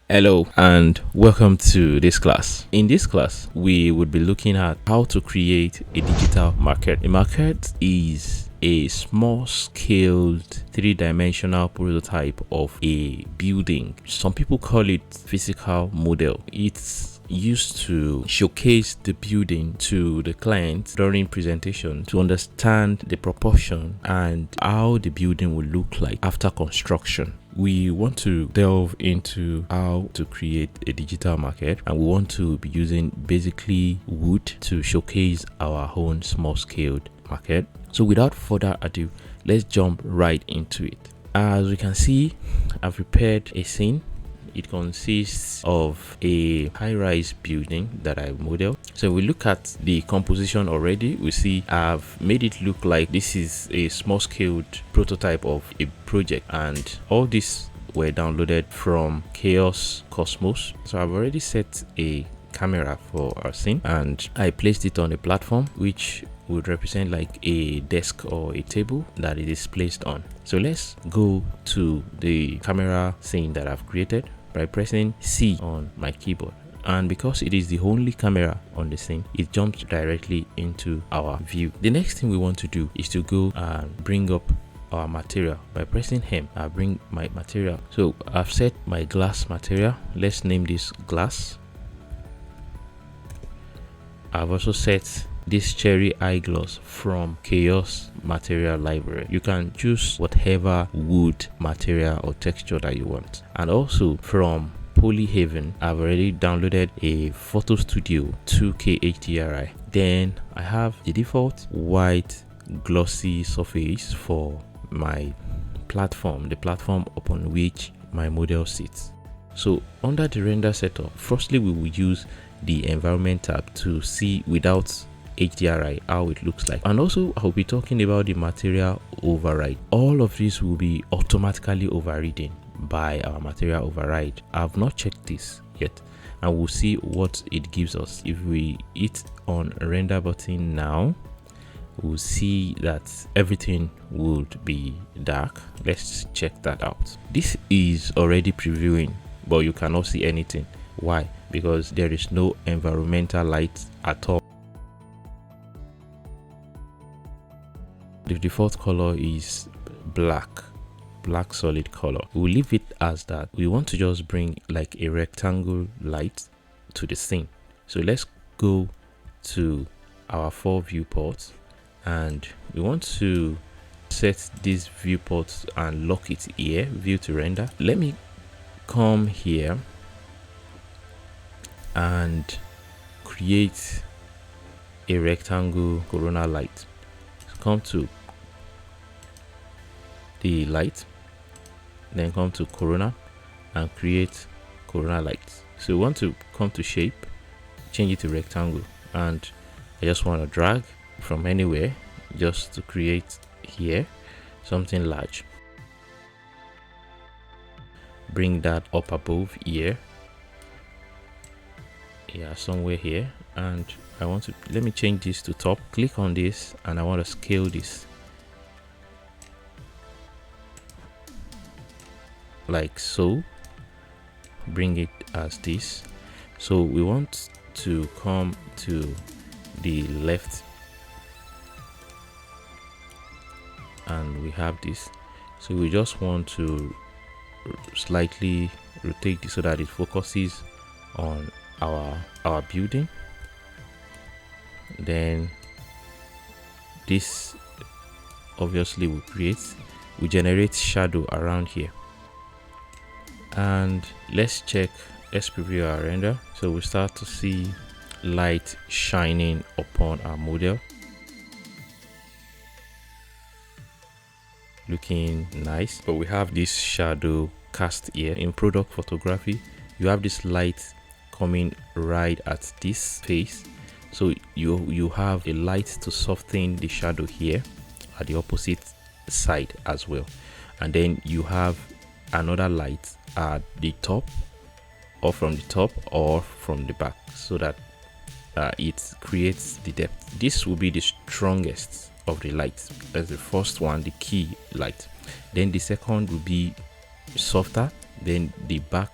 Hello and welcome to this class. In this class, we would be looking at how to create a digital maquette. A maquette is a small-scaled three-dimensional prototype of a building. Some people call it physical model. It's used to showcase the building to the client during presentation to understand the proportion and how the building will look like after construction. We want to delve into how to create a digital maquette, and we want to be using basically wood to showcase our own small-scaled maquette. So without further ado, let's jump right into it. As we can see, I've prepared a scene. It consists of a high-rise building that I modeled. So we look at the composition already. We see I've made it look like this is a small-scaled prototype of a project, and all this were downloaded from Chaos Cosmos. So I've already set a camera for our scene, and I placed it on a platform which would represent like a desk or a table that it is placed on. So let's go to the camera scene that I've created by pressing C on my keyboard, and because it is the only camera on the scene, it jumps directly into our view. The next thing we want to do is to go and bring up our material by pressing M. I bring my material. So I've set my glass material. Let's name this glass. I've also set this cherry eye gloss from Chaos material library. You can choose whatever wood material or texture that you want. And also from Polyhaven, I've already downloaded a Photo Studio 2K HDRI. Then I have the default white glossy surface for my platform, the platform upon which my model sits. So under the render setup, firstly we will use the environment tab to see without HDRI how it looks like, and also I'll be talking about the material override. All of this will be automatically overridden by our material override. I've not checked this yet, and we'll see what it gives us. If we hit on render button now, we'll see that everything would be dark. Let's check that out. This is already previewing, but you cannot see anything. Why? Because there is no environmental light at all. The default color is black solid color. We'll leave it as that. We want to just bring like a rectangle light to the scene. So let's go to our 4 viewports, and we want to set these viewports and lock it here, view to render. Let me come here and create a rectangle corona light. Come to the light, then come to corona and create corona light. So we want to come to shape, change it to rectangle, and I just want to drag from anywhere just to create here something large. Bring that up above here, somewhere here, and I want to, let me change this to top. Click on this, and I want to scale this like so. Bring it as this. So we want to come to the left, and we have this. So we just want to slightly rotate this so that it focuses on our building. Then this obviously will generate shadow around here. And let's preview our render. So we start to see light shining upon our model, looking nice. But we have this shadow cast here. In product photography, you have this light coming right at this face, so you have a light to soften the shadow here at the opposite side as well, and then you have another light at the top, or from the top or from the back, so that it creates the depth. This will be the strongest of the lights. That's the first one, the key light. Then the second will be softer, then the back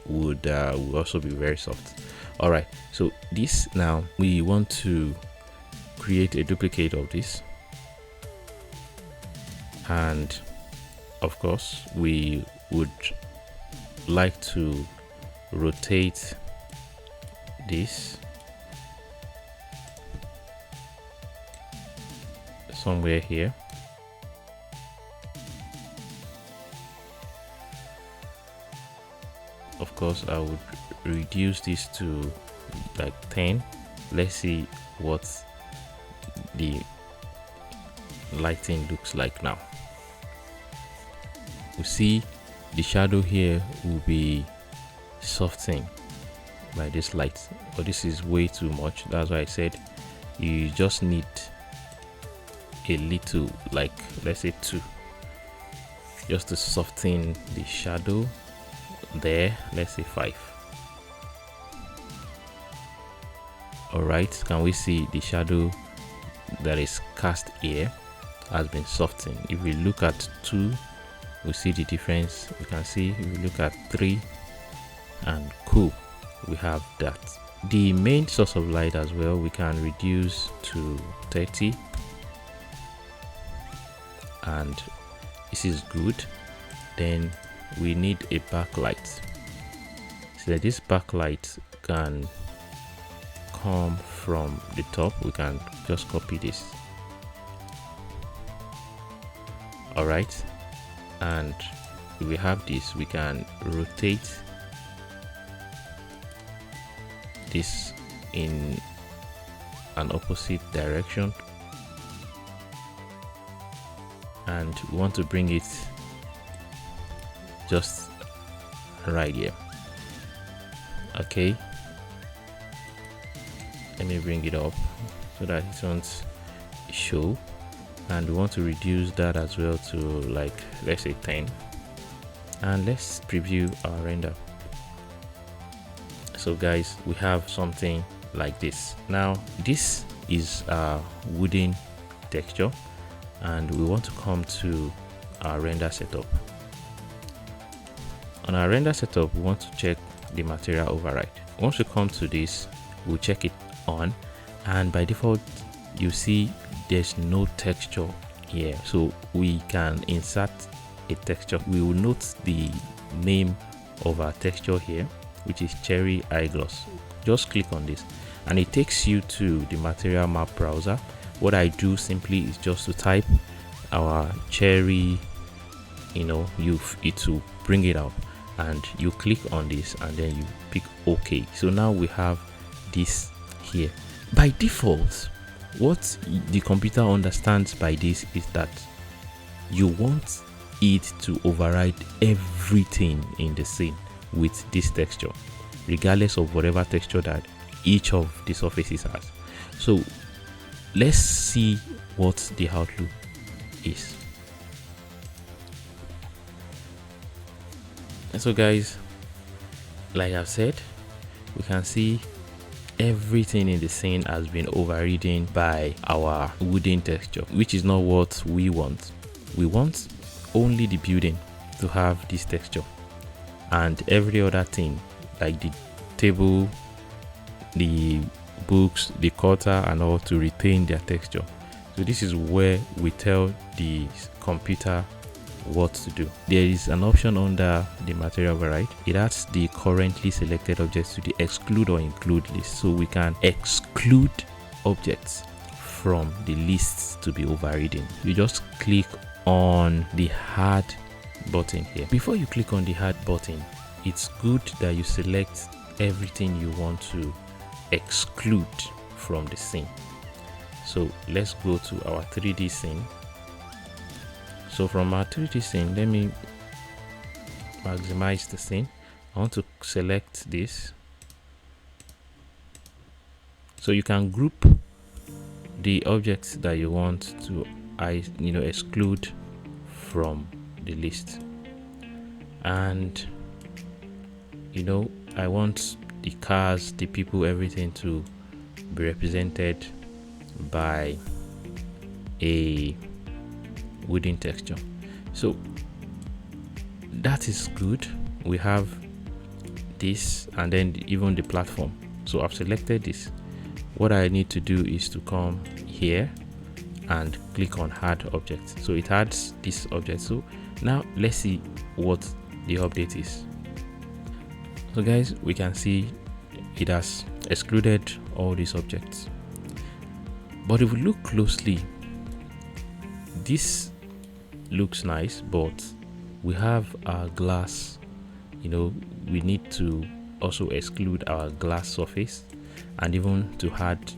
would also be very soft. All right, so this, now we want to create a duplicate of this, and of course we would like to rotate this somewhere here. Of course, I would reduce this to like 10. Let's see what the lighting looks like now. We see the shadow here will be softened by this light, but this is way too much. That's why I said you just need a little, like let's say 2, just to soften the shadow there. Let's say 5. All right, can we see the shadow that is cast here has been softened? If we look at 2, we see the difference. We can see if we look at 3, and cool, we have that. The main source of light as well, we can reduce to 30, and this is good. Then we need a backlight, so that this backlight can come from the top. We can just copy this. All right, and if we have this, we can rotate this in an opposite direction, and we want to bring it just right here. Okay, let me bring it up so that it won't show, and we want to reduce that as well to, like, let's say 10, and let's preview our render. So guys, we have something like this. Now this is a wooden texture, and we want to come to our render setup. On our render setup, we want to check the material override. Once we come to this, we'll check it on, and by default you see there's no texture here, so we can insert a texture. We will note the name of our texture here, which is Cherry Eyegloss. Just click on this and it takes you to the material map browser. What I do simply is just to type our cherry, it will bring it up, and you click on this and then you pick OK. So now we have this here. By default, what the computer understands by this is that you want it to override everything in the scene with this texture, regardless of whatever texture that each of the surfaces has. So let's see what the outlook is. And so guys, like I've said, we can see everything in the scene has been overridden by our wooden texture, which is not what we want. We want only the building to have this texture, and every other thing like the table, the books, the cutter and all to retain their texture. So this is where we tell the computer what to do. There is an option under the material override. It adds the currently selected objects to the exclude or include list, so we can exclude objects from the lists to be overridden. You just click on the hard button here. Before you click on the hard button, it's good that you select everything you want to exclude from the scene. So let's go to our 3D scene. So from our 3D scene, let me maximize the scene. I want to select this. So you can group the objects that you want to exclude from the list. And I want the cars, the people, everything to be represented by a wooden texture. So that is good. We have this, and then even the platform. So I've selected this. What I need to do is to come here and click on add object. So it adds this object. So now let's see what the update is. So guys, we can see it has excluded all these objects. But if we look closely, this looks nice, but we have our glass. We need to also exclude our glass surface and even to add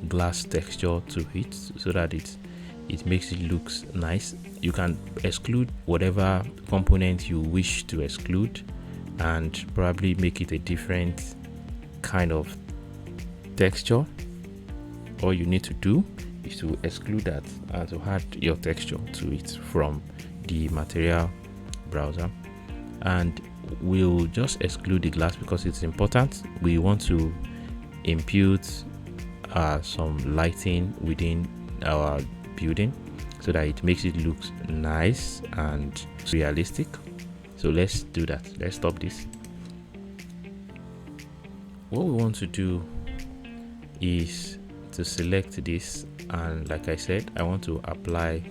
glass texture to it so that it makes it look nice. You can exclude whatever component you wish to exclude and probably make it a different kind of texture. All you need to do is to exclude that and to add your texture to it from the material browser. And we'll just exclude the glass because it's important. We want to impute some lighting within our building so that it makes it look nice and realistic. So let's do that. Let's stop this. What we want to do is to select this, and like I said, I want to apply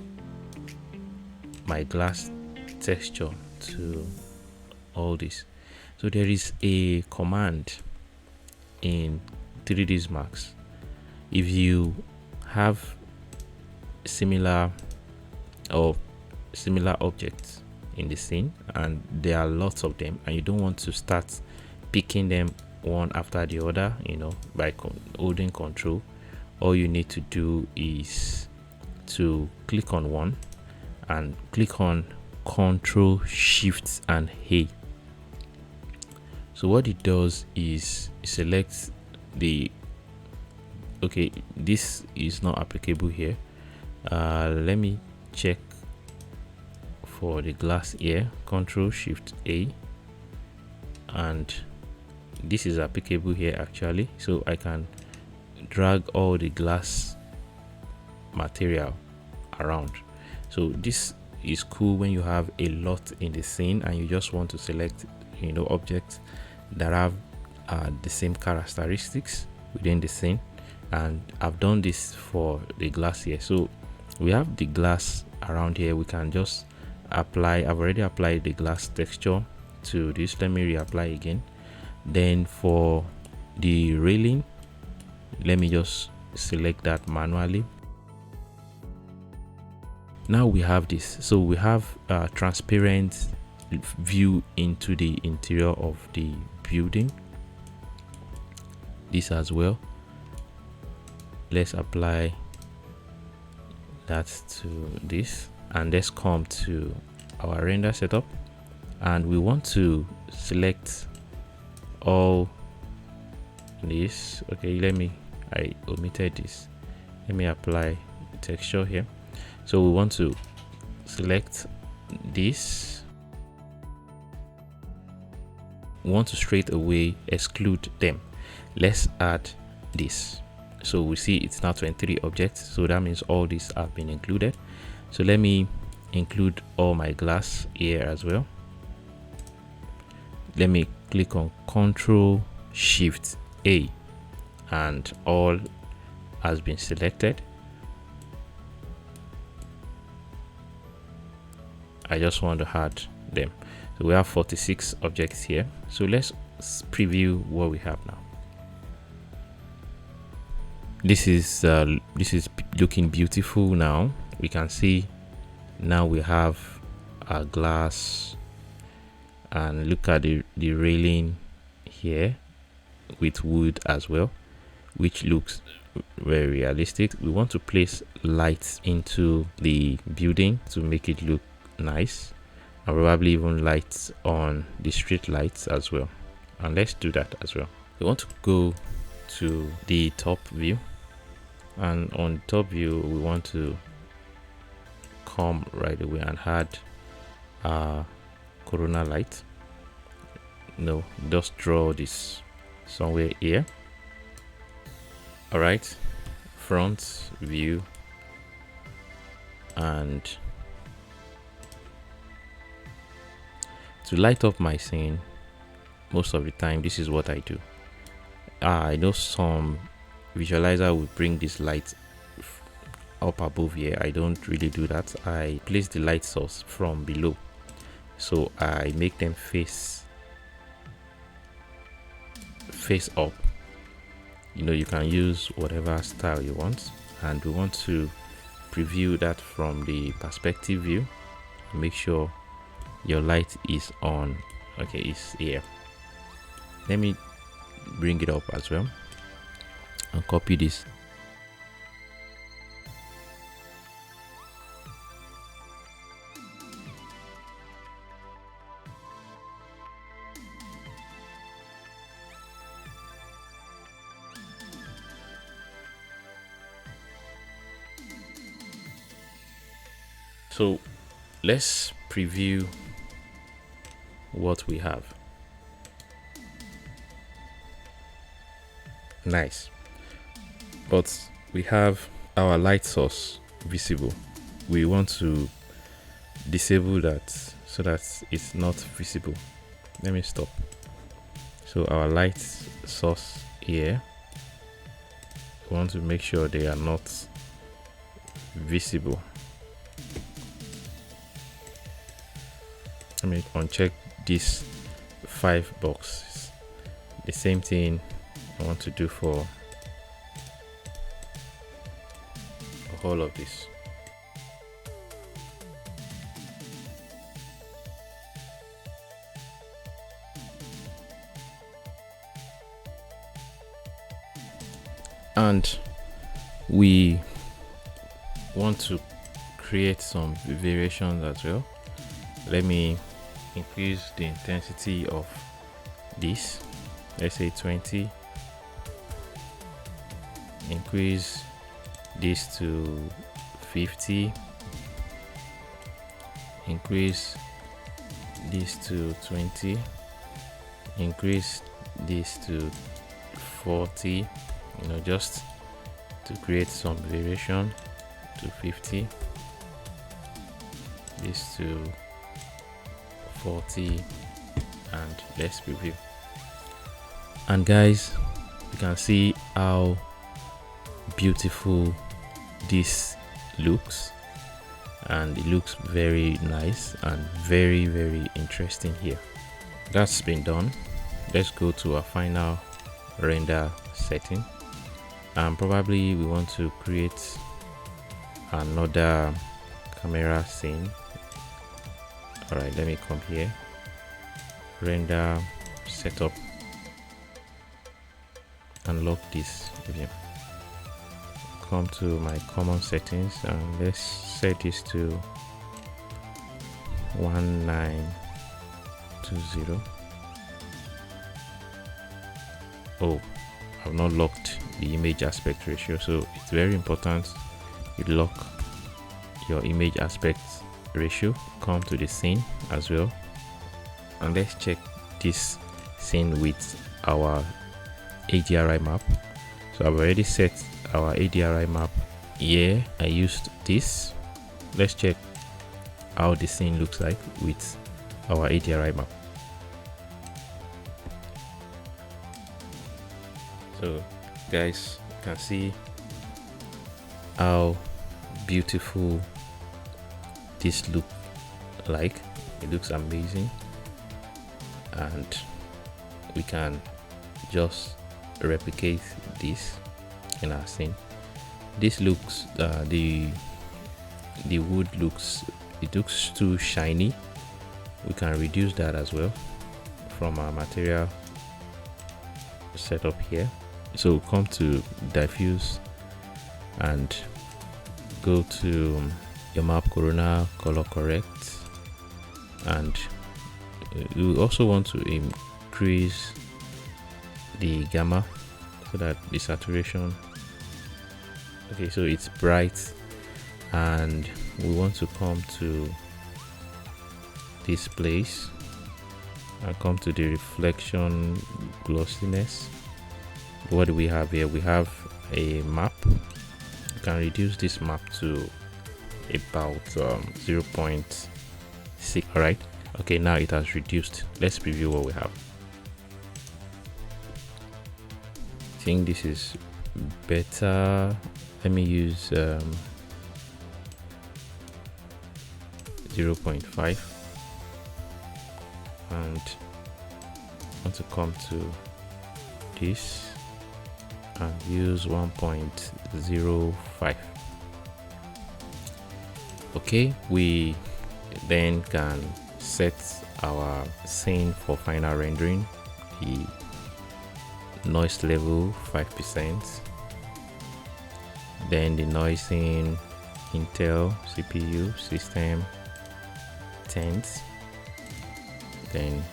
my glass texture to all this. So there is a command in 3DSMAX. If you have similar objects in the scene and there are lots of them, and you don't want to start picking them one after the other, by holding control, all you need to do is to click on one and click on Control Shift and A. So what it does is it selects this is not applicable here. Let me check for the glass here. Control Shift A, and this is applicable here actually. So I can drag all the glass material around. So this is cool when you have a lot in the scene and you just want to select objects that have the same characteristics within the scene. And I've done this for the glass here. So we have the glass around here. We can just apply. I've already applied the glass texture to this. Let me reapply again. Then for the railing, let me just select that manually. Now we have this. So we have a transparent view into the interior of the building. This as well. Let's apply that to this, and let's come to our render setup, and we want to select all this. Okay, I omitted this. Let me apply texture here. So we want to select this. We want to straight away exclude them. Let's add this. So we see it's now 23 objects, so that means all these have been included. So let me include all my glass here as well. Let me click on Control Shift A, and all has been selected. I just want to add them. So we have 46 objects here. So let's preview what we have now. This is looking beautiful now. We can see now we have a glass, and look at the railing here with wood as well, which looks very realistic. We want to place lights into the building to make it look nice, and probably even lights on the street lights as well. And let's do that as well. We want to go to the top view, and on top view we want to come right away and add a corona light. No, just draw this somewhere here. All right, front view, and to light up my scene, most of the time this is what I do. I know some visualizer will bring this light up above here. I don't really do that. I place the light source from below, so I make them face up. You know, you can use whatever style you want, and we want to preview that from the perspective view. Make sure your light is on. Okay, it's here. Let me bring it up as well and copy this. So let's preview what we have. Nice, but we have our light source visible. We want to disable that so that it's not visible. Let me stop. So our light source here, we want to make sure they are not visible. Let me uncheck these 5 boxes. The same thing I want to do for all of this. And we want to create some variations as well. Let me increase the intensity of this. Let's say 20. Increase this to 50. Increase this to 20. Increase this to 40. You know, just to create some variation. To 50. This to 40, and let's preview. And guys, you can see how beautiful this looks, and it looks very nice and very interesting here. That's been done. Let's go to our final render setting, and probably we want to create another camera scene. All right, let me come here, render setup, unlock this view, come to my common settings, and let's set this to 1920. Oh, I've not locked the image aspect ratio, so it's very important you lock your image aspect ratio. Come to the scene as well, and let's check this scene with our ADRI map. So I've already set our ADRI map here. I used this. Let's check how the scene looks like with our ADRI map. So guys, you can see how beautiful this look like. It looks amazing, and we can just replicate this in our scene. This looks the wood looks too shiny. We can reduce that as well from our material setup here. So come to diffuse and go to your map corona, color correct, and you also want to increase the gamma so that the saturation, okay, so it's bright, and we want to come to this place and come to the reflection glossiness. What do we have here? We have a map. You can reduce this map to about 0.6. all right, okay, now it has reduced. Let's preview what we have. think this is better. Let me use 0.5, and I want to come to this and use 1.05. Okay, we then can set our scene for final rendering. The noise level 5%, then the noise in Intel CPU system 10th. Then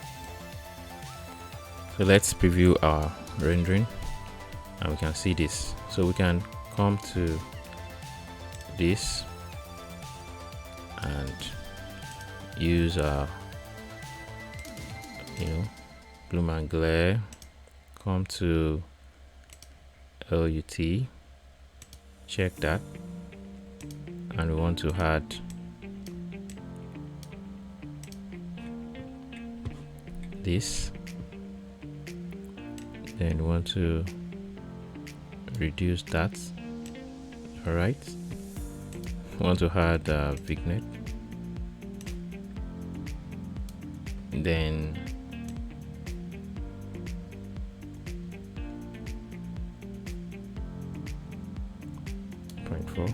so let's preview our rendering, and we can see this. So we can come to this and use bloom and glare, come to LUT, check that, and we want to add this. Then we want to reduce that. All right, we want to add vignette, then .4.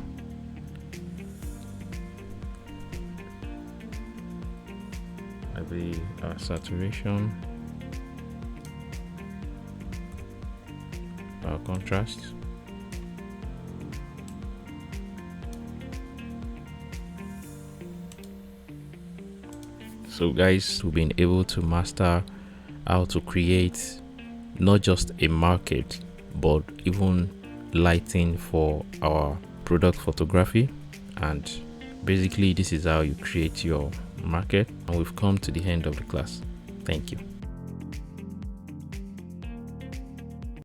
I believe our saturation, our contrast, so guys, we've been able to master how to create not just a market but even lighting for our product photography. And basically this is how you create your market, and we've come to the end of the class. Thank you.